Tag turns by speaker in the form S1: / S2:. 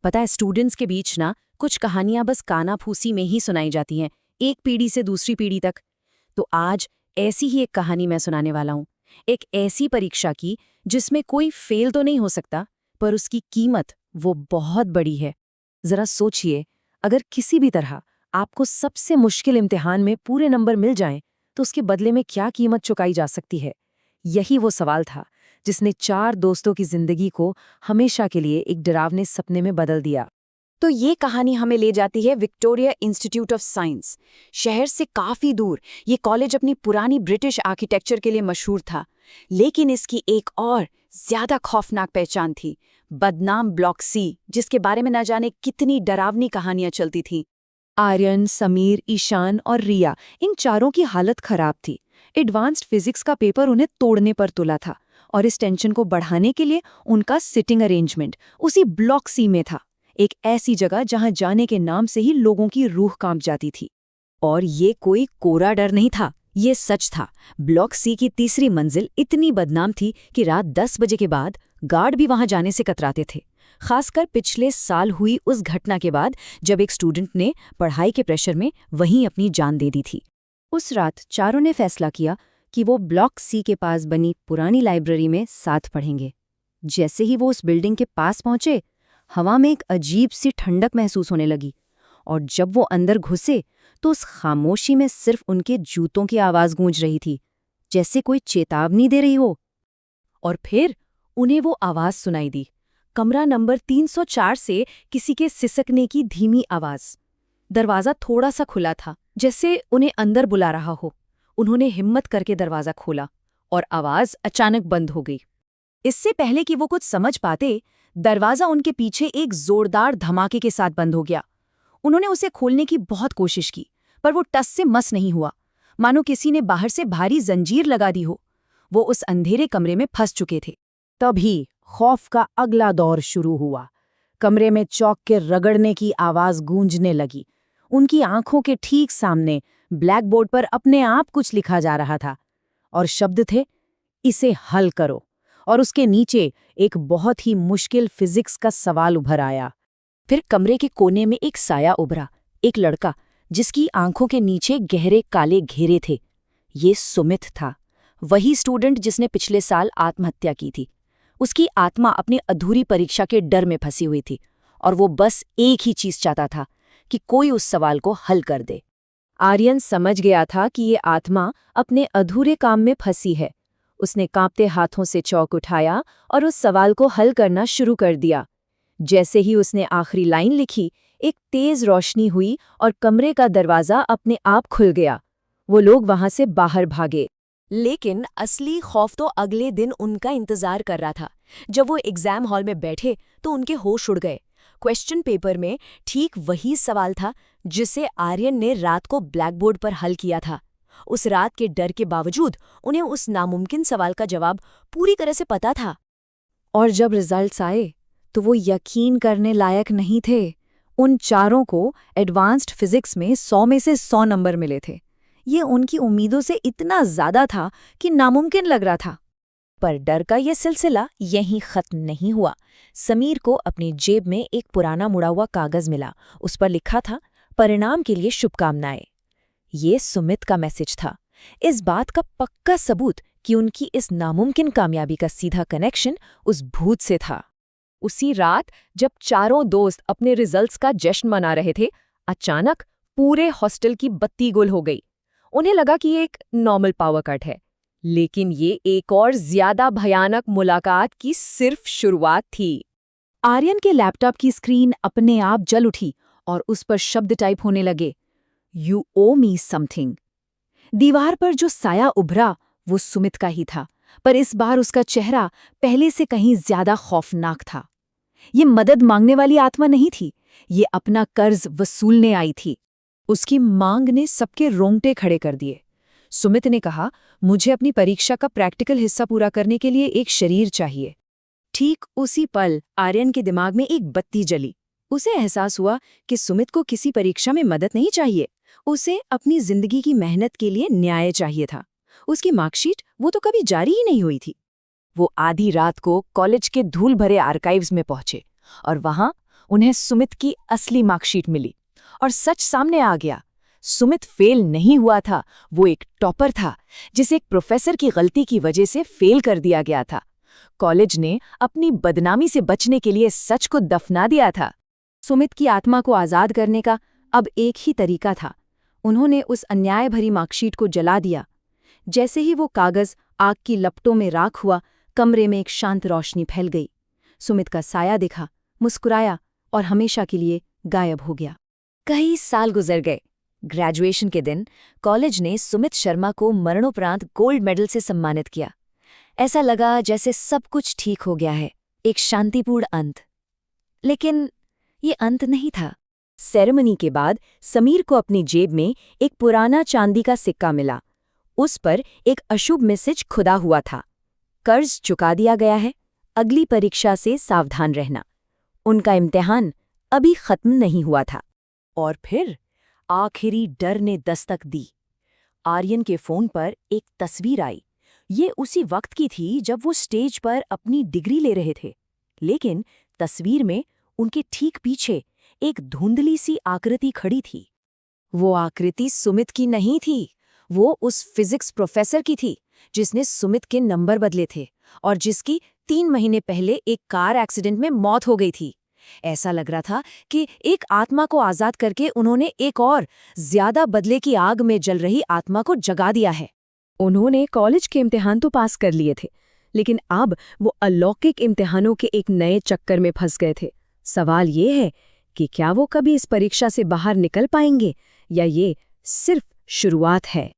S1: पता है, स्टूडेंट्स के बीच ना कुछ कहानियां बस कानाफूसी में ही सुनाई जाती हैं, एक पीढ़ी से दूसरी पीढ़ी तक। तो आज ऐसी ही एक कहानी मैं सुनाने वाला हूं। एक ऐसी परीक्षा की जिसमें कोई फेल तो नहीं हो सकता, पर उसकी कीमत वो बहुत बड़ी है। जरा सोचिए, अगर किसी भी तरह आपको सबसे मुश्किल इम्तिहान में पूरे नंबर मिल जाएं, तो उसके बदले में क्या कीमत चुकाई जा सकती है? यही वो सवाल था जिसने 4 दोस्तों की जिंदगी को हमेशा के लिए एक डरावने सपने में बदल दिया।
S2: तो ये कहानी हमें ले जाती है विक्टोरिया इंस्टीट्यूट ऑफ साइंस। शहर से काफी दूर ये कॉलेज अपनी पुरानी ब्रिटिश आर्किटेक्चर के लिए मशहूर था, लेकिन इसकी एक और ज्यादा खौफनाक पहचान थी, बदनाम ब्लॉक सी, जिसके बारे में न जाने कितनी डरावनी कहानियां चलती थीं।
S1: आर्यन, समीर, ईशान और रिया, इन चारों की हालत खराब थी। एडवांस्ड फिजिक्स का पेपर उन्हें तोड़ने पर तुला था, और इस टेंशन को बढ़ाने के लिए उनका सिटिंग अरेंजमेंट उसी ब्लॉक सी में था, एक ऐसी जगह जहां जाने के नाम से ही लोगों की रूह कांप जाती थी। और ये कोई कोरा डर नहीं था, ये सच था। ब्लॉक सी की तीसरी मंजिल इतनी बदनाम थी कि रात 10 बजे के बाद गार्ड भी वहां जाने से कतराते थे, खासकर पिछले साल हुई उस घटना के बाद जब एक स्टूडेंट ने पढ़ाई के प्रेशर में वहीं अपनी जान दे दी थी। उस रात चारों ने फैसला किया कि वो ब्लॉक सी के पास बनी पुरानी लाइब्रेरी में साथ पढ़ेंगे। जैसे ही वो उस बिल्डिंग के पास पहुंचे, हवा में एक अजीब सी ठंडक महसूस होने लगी, और जब वो अंदर घुसे तो उस खामोशी में सिर्फ उनके जूतों की आवाज गूंज रही थी, जैसे कोई चेतावनी दे रही हो। और फिर उन्हें वो आवाज सुनाई दी, कमरा नंबर 304 से किसी के सिसकने की धीमी आवाज। दरवाजा थोड़ा सा खुला था, जैसे उन्हें अंदर बुला रहा हो। उन्होंने हिम्मत करके दरवाजा खोला, और आवाज अचानक बंद हो गई। इससे पहले कि वो कुछ समझ पाते, दरवाजा उनके पीछे एक जोरदार धमाके के साथ बंद हो गया। उन्होंने उसे खोलने की बहुत कोशिश की, पर वो टस से मस नहीं हुआ, मानो किसी ने बाहर से भारी जंजीर लगा दी हो। वो उस अंधेरे कमरे में फंस चुके थे।
S3: तभी खौफ का अगला दौर शुरू हुआ। कमरे में चौक के रगड़ने की आवाज गूंजने लगी। उनकी आंखों के ठीक सामने ब्लैक बोर्ड पर अपने आप कुछ लिखा जा रहा था, और शब्द थे, इसे हल करो। और उसके नीचे एक बहुत ही मुश्किल फिजिक्स का सवाल उभर आया।
S1: फिर कमरे के कोने में एक साया उभरा, एक लड़का जिसकी आंखों के नीचे गहरे काले घेरे थे। ये सुमित था, वही स्टूडेंट जिसने पिछले साल आत्महत्या की थी। उसकी आत्मा अपनी अधूरी परीक्षा के डर में फंसी हुई थी, और वो बस एक ही चीज चाहता था कि कोई उस सवाल को हल कर दे। आर्यन समझ गया था कि ये आत्मा अपने अधूरे काम में फंसी है। उसने कांपते हाथों से चौक उठाया और उस सवाल को हल करना शुरू कर दिया। जैसे ही उसने आखिरी लाइन लिखी, एक तेज रोशनी हुई और कमरे का दरवाजा अपने आप खुल गया। वो लोग वहां से बाहर भागे। लेकिन असली खौफ तो अगले दिन उनका इंतजार कर रहा था। जब वो एग्जाम हॉल में बैठे तो उनके होश उड़ गए। क्वेश्चन पेपर में ठीक वही सवाल था जिसे आर्यन ने रात को ब्लैकबोर्ड पर हल किया था। उस रात के डर के बावजूद उन्हें उस नामुमकिन सवाल का जवाब पूरी तरह से पता था। और जब रिजल्ट्स आए तो वो यकीन करने लायक नहीं थे। उन चारों को एडवांस्ड फिजिक्स में 100 में से 100 नंबर मिले थे। ये उनकी उम्मीदों से इतना ज्यादा था कि नामुमकिन लग रहा था। पर डर का ये सिलसिला यहीं खत्म नहीं हुआ। समीर को अपनी जेब में एक पुराना मुड़ा हुआ कागज मिला। उस पर लिखा था, परिणाम के लिए शुभकामनाएं। ये सुमित का मैसेज था, इस बात का पक्का सबूत कि उनकी इस नामुमकिन कामयाबी का सीधा कनेक्शन उस भूत से था। उसी रात जब चारों दोस्त अपने रिजल्ट्स का जश्न मना रहे थे, अचानक पूरे हॉस्टल की बत्ती गुल हो गई। उन्हें लगा कि ये एक नॉर्मल पावर कट है, लेकिन ये एक और ज्यादा भयानक मुलाकात की सिर्फ शुरुआत थी। आर्यन के लैपटॉप की स्क्रीन अपने आप जल उठी और उस पर शब्द टाइप होने लगे, यू ओ मी समथिंग। दीवार पर जो साया उभरा वो सुमित का ही था, पर इस बार उसका चेहरा पहले से कहीं ज्यादा खौफनाक था। ये मदद मांगने वाली आत्मा नहीं थी, ये अपना कर्ज वसूलने आई थी। उसकी मांग ने सबके रोंगटे खड़े कर दिए। सुमित ने कहा, मुझे अपनी परीक्षा का प्रैक्टिकल हिस्सा पूरा करने के लिए एक शरीर चाहिए। ठीक उसी पल आर्यन के दिमाग में एक बत्ती जली। उसे एहसास हुआ कि सुमित को किसी परीक्षा में मदद नहीं चाहिए, उसे अपनी जिंदगी की मेहनत के लिए न्याय चाहिए था। उसकी मार्कशीट वो तो कभी जारी ही नहीं हुई थी। वो आधी रात को कॉलेज के धूल भरे आर्काइव्स में पहुंचे, और वहां
S2: उन्हें सुमित की असली मार्कशीट मिली और सच सामने आ गया। सुमित फेल नहीं हुआ था, वो एक टॉपर था जिसे एक प्रोफेसर की गलती की वजह से फेल कर दिया गया था। कॉलेज ने अपनी बदनामी से बचने के लिए सच को दफना दिया था।
S1: सुमित की आत्मा को आज़ाद करने का अब एक ही तरीका था। उन्होंने उस अन्याय भरी मार्कशीट को जला दिया। जैसे ही वो कागज़ आग की लपटों में राख हुआ, कमरे में एक शांत रोशनी फैल गई। सुमित का साया दिखा, मुस्कुराया और हमेशा के लिए गायब हो गया।
S2: कई साल गुजर गए। ग्रेजुएशन के दिन कॉलेज ने सुमित शर्मा को मरणोपरांत गोल्ड मेडल से सम्मानित किया। ऐसा लगा जैसे सब कुछ ठीक हो गया है, एक शांतिपूर्ण अंत। लेकिन ये अंत नहीं था।
S1: सेरेमनी के बाद समीर को अपनी जेब में एक पुराना चांदी का सिक्का मिला। उस पर एक अशुभ मैसेज खुदा हुआ था, कर्ज चुका दिया गया है, अगली परीक्षा से सावधान रहना। उनका इम्तिहान अभी खत्म नहीं हुआ था।
S2: और फिर आखिरी डर ने दस्तक दी। आर्यन के फोन पर एक तस्वीर आई। ये उसी वक्त की थी जब वो स्टेज पर अपनी डिग्री ले रहे थे। लेकिन तस्वीर में उनके ठीक पीछे एक धुंधली सी आकृति खड़ी थी।
S1: वो आकृति सुमित की नहीं थी, वो उस फिजिक्स प्रोफेसर की थी जिसने सुमित के नंबर बदले थे और जिसकी 3 महीने पहले एक कार एक्सीडेंट में मौत हो गई थी। ऐसा लग रहा था कि एक आत्मा को आज़ाद करके उन्होंने एक और ज्यादा बदले की आग में जल रही आत्मा को जगा दिया है।
S3: उन्होंने कॉलेज के इम्तिहान तो पास कर लिए थे, लेकिन अब वो अलौकिक इम्तिहानों के एक नए चक्कर में फंस गए थे। सवाल ये है कि क्या वो कभी इस परीक्षा से बाहर निकल पाएंगे या ये सिर्फ शुरुआत है।